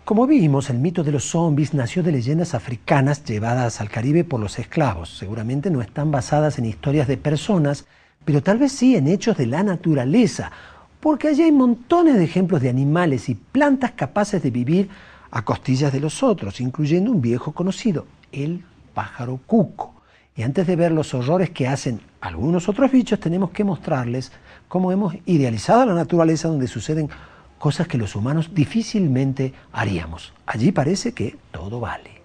Como vimos, el mito de los zombies nació de leyendas africanas llevadas al Caribe por los esclavos. Seguramente no están basadas en historias de personas, pero tal vez sí en hechos de la naturaleza, porque allí hay montones de ejemplos de animales y plantas capaces de vivir a costillas de los otros, incluyendo un viejo conocido, el pájaro cuco. Y antes de ver los horrores que hacen algunos otros bichos, tenemos que mostrarles cómo hemos idealizado la naturaleza, donde suceden cosas que los humanos difícilmente haríamos. Allí parece que todo vale.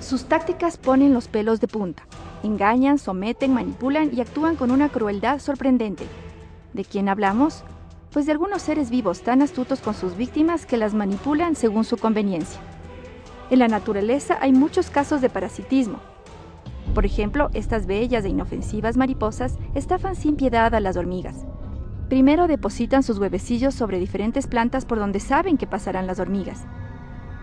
Sus tácticas ponen los pelos de punta. Engañan, someten, manipulan y actúan con una crueldad sorprendente. ¿De quién hablamos? Pues de algunos seres vivos tan astutos con sus víctimas que las manipulan según su conveniencia. En la naturaleza hay muchos casos de parasitismo. Por ejemplo, estas bellas e inofensivas mariposas estafan sin piedad a las hormigas. Primero depositan sus huevecillos sobre diferentes plantas por donde saben que pasarán las hormigas.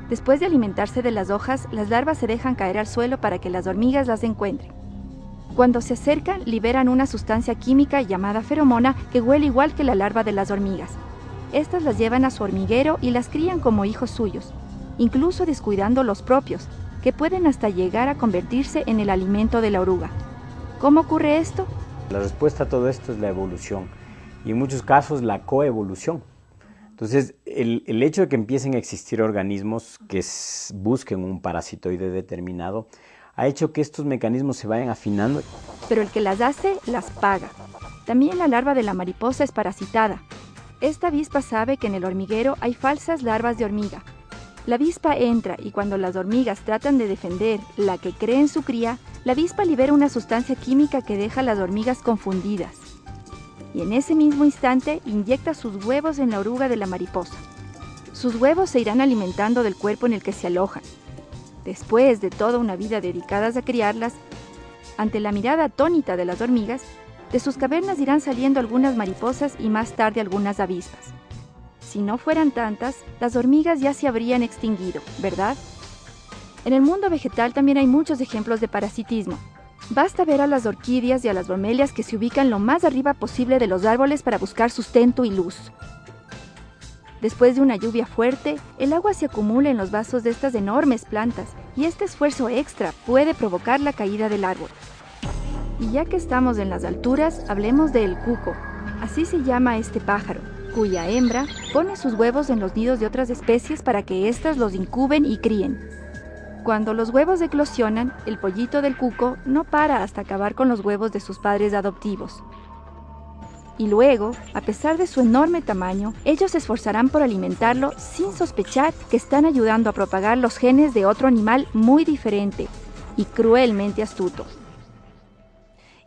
Después de alimentarse de las hojas, las larvas se dejan caer al suelo para que las hormigas las encuentren. Cuando se acercan, liberan una sustancia química llamada feromona que huele igual que la larva de las hormigas. Estas las llevan a su hormiguero y las crían como hijos suyos, incluso descuidando los propios, que pueden hasta llegar a convertirse en el alimento de la oruga. ¿Cómo ocurre esto? La respuesta a todo esto es la evolución y en muchos casos la coevolución. Entonces, el hecho de que empiecen a existir organismos que busquen un parasitoide determinado ha hecho que estos mecanismos se vayan afinando. Pero el que las hace, las paga. También la larva de la mariposa es parasitada. Esta avispa sabe que en el hormiguero hay falsas larvas de hormiga. La avispa entra y cuando las hormigas tratan de defender la que cree en su cría, la avispa libera una sustancia química que deja a las hormigas confundidas. Y en ese mismo instante inyecta sus huevos en la oruga de la mariposa. Sus huevos se irán alimentando del cuerpo en el que se alojan. Después de toda una vida dedicadas a criarlas, ante la mirada atónita de las hormigas, de sus cavernas irán saliendo algunas mariposas y más tarde algunas avispas. Si no fueran tantas, las hormigas ya se habrían extinguido, ¿verdad? En el mundo vegetal también hay muchos ejemplos de parasitismo. Basta ver a las orquídeas y a las bromelias que se ubican lo más arriba posible de los árboles para buscar sustento y luz. Después de una lluvia fuerte, el agua se acumula en los vasos de estas enormes plantas y este esfuerzo extra puede provocar la caída del árbol. Y ya que estamos en las alturas, hablemos del cuco. Así se llama este pájaro, cuya hembra pone sus huevos en los nidos de otras especies para que éstas los incuben y críen. Cuando los huevos eclosionan, el pollito del cuco no para hasta acabar con los huevos de sus padres adoptivos. Y luego, a pesar de su enorme tamaño, ellos se esforzarán por alimentarlo sin sospechar que están ayudando a propagar los genes de otro animal muy diferente y cruelmente astuto.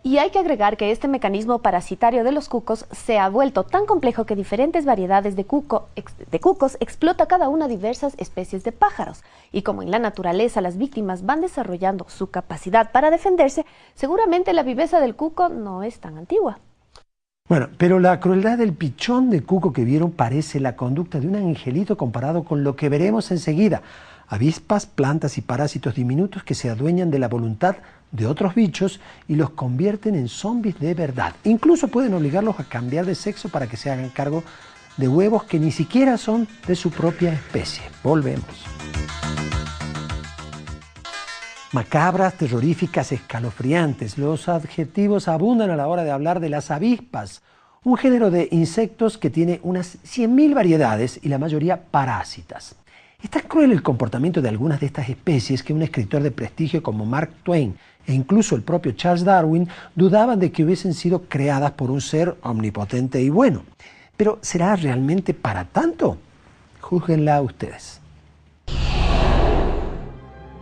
Y hay que agregar que este mecanismo parasitario de los cucos se ha vuelto tan complejo que diferentes variedades de cucos explota cada una diversas especies de pájaros. Y como en la naturaleza las víctimas van desarrollando su capacidad para defenderse, seguramente la viveza del cuco no es tan antigua. Bueno, pero la crueldad del pichón de cuco que vieron parece la conducta de un angelito comparado con lo que veremos enseguida. Avispas, plantas y parásitos diminutos que se adueñan de la voluntad de otros bichos y los convierten en zombies de verdad. Incluso pueden obligarlos a cambiar de sexo para que se hagan cargo de huevos que ni siquiera son de su propia especie. Volvemos. Macabras, terroríficas, escalofriantes. Los adjetivos abundan a la hora de hablar de las avispas, un género de insectos que tiene unas 100.000 variedades y la mayoría parásitas. Es tan cruel el comportamiento de algunas de estas especies que un escritor de prestigio como Mark Twain e incluso el propio Charles Darwin dudaban de que hubiesen sido creadas por un ser omnipotente y bueno. Pero ¿será realmente para tanto? Júzguenla ustedes.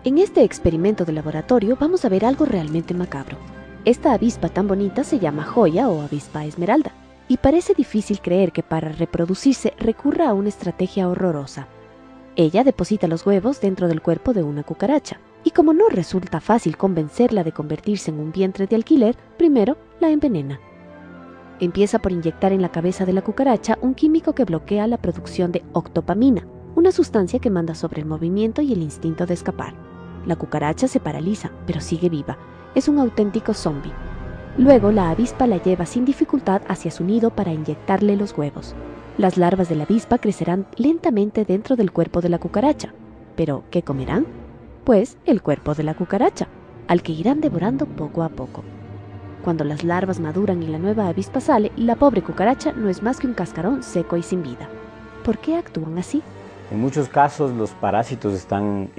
En este experimento de laboratorio vamos a ver algo realmente macabro. Esta avispa tan bonita se llama joya o avispa esmeralda y parece difícil creer que para reproducirse recurra a una estrategia horrorosa. Ella deposita los huevos dentro del cuerpo de una cucaracha, y como no resulta fácil convencerla de convertirse en un vientre de alquiler, primero la envenena. Empieza por inyectar en la cabeza de la cucaracha un químico que bloquea la producción de octopamina, una sustancia que manda sobre el movimiento y el instinto de escapar. La cucaracha se paraliza, pero sigue viva. Es un auténtico zombie. Luego la avispa la lleva sin dificultad hacia su nido para inyectarle los huevos. Las larvas de la avispa crecerán lentamente dentro del cuerpo de la cucaracha. ¿Pero qué comerán? Pues el cuerpo de la cucaracha, al que irán devorando poco a poco. Cuando las larvas maduran y la nueva avispa sale, la pobre cucaracha no es más que un cascarón seco y sin vida. ¿Por qué actúan así? En muchos casos los parásitos están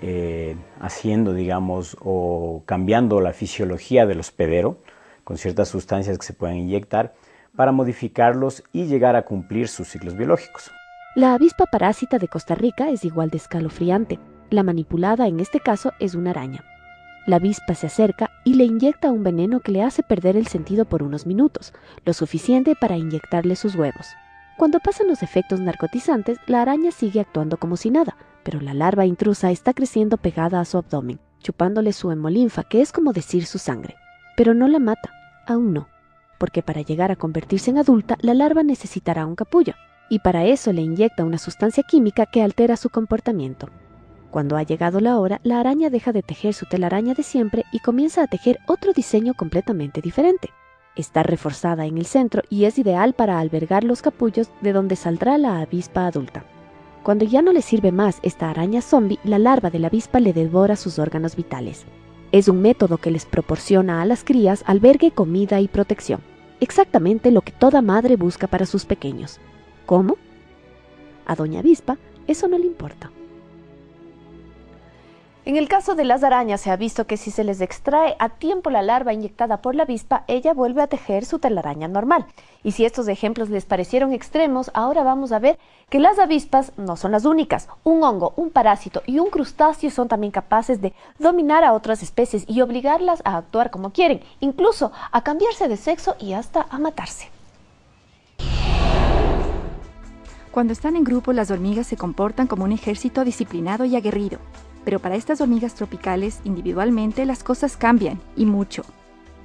haciendo, digamos, o cambiando la fisiología del hospedero con ciertas sustancias que se pueden inyectar para modificarlos y llegar a cumplir sus ciclos biológicos. La avispa parásita de Costa Rica es igual de escalofriante. La manipulada en este caso es una araña. La avispa se acerca y le inyecta un veneno que le hace perder el sentido por unos minutos, lo suficiente para inyectarle sus huevos. Cuando pasan los efectos narcotizantes, la araña sigue actuando como si nada, pero la larva intrusa está creciendo pegada a su abdomen, chupándole su hemolinfa, que es como decir su sangre. Pero no la mata, aún no, porque para llegar a convertirse en adulta, la larva necesitará un capullo, y para eso le inyecta una sustancia química que altera su comportamiento. Cuando ha llegado la hora, la araña deja de tejer su telaraña de siempre y comienza a tejer otro diseño completamente diferente. Está reforzada en el centro y es ideal para albergar los capullos de donde saldrá la avispa adulta. Cuando ya no le sirve más esta araña zombie, la larva de la avispa le devora sus órganos vitales. Es un método que les proporciona a las crías albergue, comida y protección. Exactamente lo que toda madre busca para sus pequeños. ¿Cómo? A doña Avispa eso no le importa. En el caso de las arañas se ha visto que si se les extrae a tiempo la larva inyectada por la avispa, ella vuelve a tejer su telaraña normal. Y si estos ejemplos les parecieron extremos, ahora vamos a ver que las avispas no son las únicas. Un hongo, un parásito y un crustáceo son también capaces de dominar a otras especies y obligarlas a actuar como quieren, incluso a cambiarse de sexo y hasta a matarse. Cuando están en grupo, las hormigas se comportan como un ejército disciplinado y aguerrido. Pero para estas hormigas tropicales, individualmente, las cosas cambian, y mucho.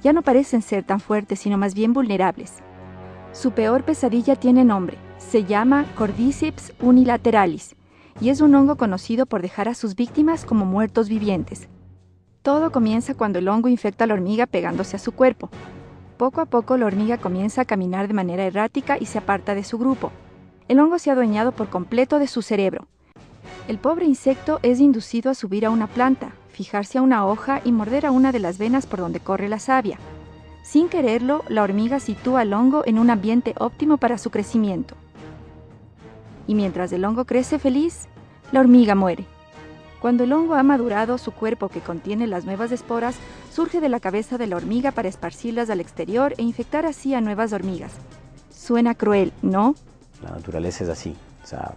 Ya no parecen ser tan fuertes, sino más bien vulnerables. Su peor pesadilla tiene nombre. Se llama Cordyceps unilateralis, y es un hongo conocido por dejar a sus víctimas como muertos vivientes. Todo comienza cuando el hongo infecta a la hormiga pegándose a su cuerpo. Poco a poco, la hormiga comienza a caminar de manera errática y se aparta de su grupo. El hongo se ha adueñado por completo de su cerebro. El pobre insecto es inducido a subir a una planta, fijarse a una hoja y morder a una de las venas por donde corre la savia. Sin quererlo, la hormiga sitúa al hongo en un ambiente óptimo para su crecimiento. Y mientras el hongo crece feliz, la hormiga muere. Cuando el hongo ha madurado, su cuerpo, que contiene las nuevas esporas, surge de la cabeza de la hormiga para esparcirlas al exterior e infectar así a nuevas hormigas. Suena cruel, ¿no? La naturaleza es así. O sea,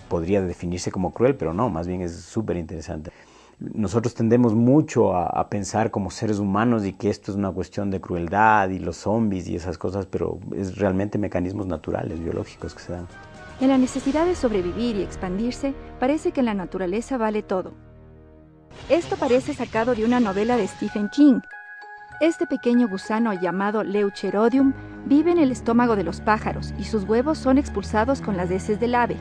podría definirse como cruel, pero no, más bien es súper interesante. Nosotros tendemos mucho a pensar como seres humanos y que esto es una cuestión de crueldad y los zombies y esas cosas, pero es realmente mecanismos naturales, biológicos que se dan. En la necesidad de sobrevivir y expandirse, parece que en la naturaleza vale todo. Esto parece sacado de una novela de Stephen King. Este pequeño gusano llamado Leucherodium vive en el estómago de los pájaros y sus huevos son expulsados con las heces del ave.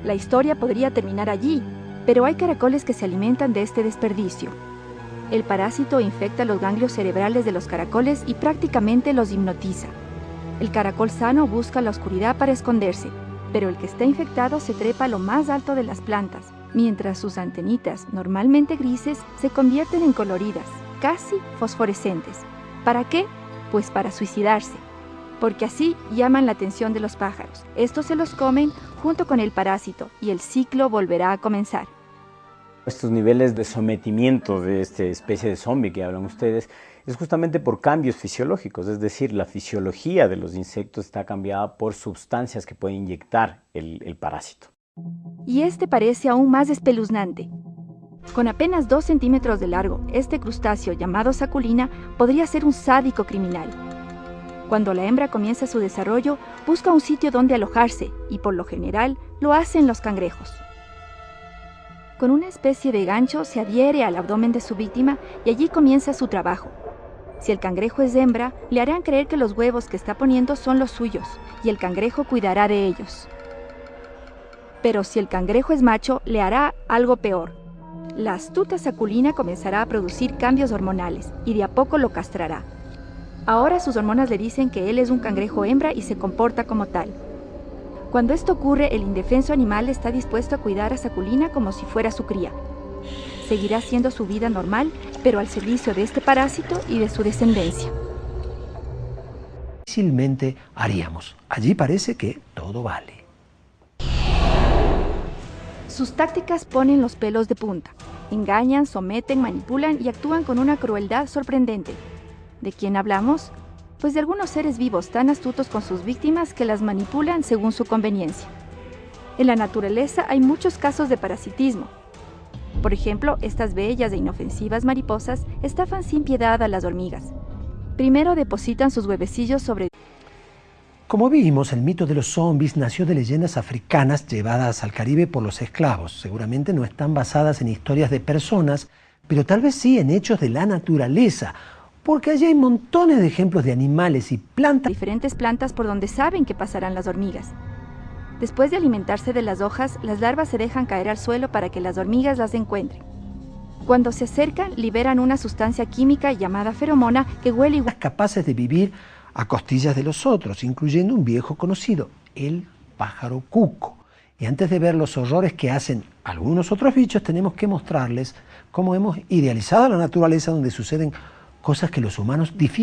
La historia podría terminar allí, pero hay caracoles que se alimentan de este desperdicio. El parásito infecta los ganglios cerebrales de los caracoles y prácticamente los hipnotiza. El caracol sano busca la oscuridad para esconderse, pero el que está infectado se trepa a lo más alto de las plantas, mientras sus antenitas, normalmente grises, se convierten en coloridas, casi fosforescentes. ¿Para qué? Pues para suicidarse, porque así llaman la atención de los pájaros. Estos se los comen junto con el parásito y el ciclo volverá a comenzar. Estos niveles de sometimiento de esta especie de zombie que hablan ustedes es justamente por cambios fisiológicos, es decir, la fisiología de los insectos está cambiada por sustancias que puede inyectar el parásito. Y este parece aún más espeluznante. Con apenas 2 centímetros de largo, este crustáceo llamado saculina podría ser un sádico criminal. Cuando la hembra comienza su desarrollo, busca un sitio donde alojarse y por lo general lo hacen los cangrejos. Con una especie de gancho se adhiere al abdomen de su víctima y allí comienza su trabajo. Si el cangrejo es hembra, le harán creer que los huevos que está poniendo son los suyos y el cangrejo cuidará de ellos. Pero si el cangrejo es macho, le hará algo peor. La astuta saculina comenzará a producir cambios hormonales y de a poco lo castrará. Ahora sus hormonas le dicen que él es un cangrejo hembra y se comporta como tal. Cuando esto ocurre, el indefenso animal está dispuesto a cuidar a Saculina como si fuera su cría. Seguirá siendo su vida normal, pero al servicio de este parásito y de su descendencia. Difícilmente haríamos. Allí parece que todo vale. Sus tácticas ponen los pelos de punta. Engañan, someten, manipulan y actúan con una crueldad sorprendente. ¿De quién hablamos? Pues de algunos seres vivos tan astutos con sus víctimas que las manipulan según su conveniencia. En la naturaleza hay muchos casos de parasitismo. Por ejemplo, estas bellas e inofensivas mariposas estafan sin piedad a las hormigas. Primero depositan sus huevecillos sobre... Como vimos, el mito de los zombies nació de leyendas africanas llevadas al Caribe por los esclavos. Seguramente no están basadas en historias de personas, pero tal vez sí en hechos de la naturaleza, porque allí hay montones de ejemplos de animales y plantas. Diferentes plantas por donde saben que pasarán las hormigas. Después de alimentarse de las hojas, las larvas se dejan caer al suelo para que las hormigas las encuentren. Cuando se acercan, liberan una sustancia química llamada feromona que huele igual. Capaces de vivir a costillas de los otros, incluyendo un viejo conocido, el pájaro cuco. Y antes de ver los horrores que hacen algunos otros bichos, tenemos que mostrarles cómo hemos idealizado la naturaleza donde suceden cosas que los humanos difícilmente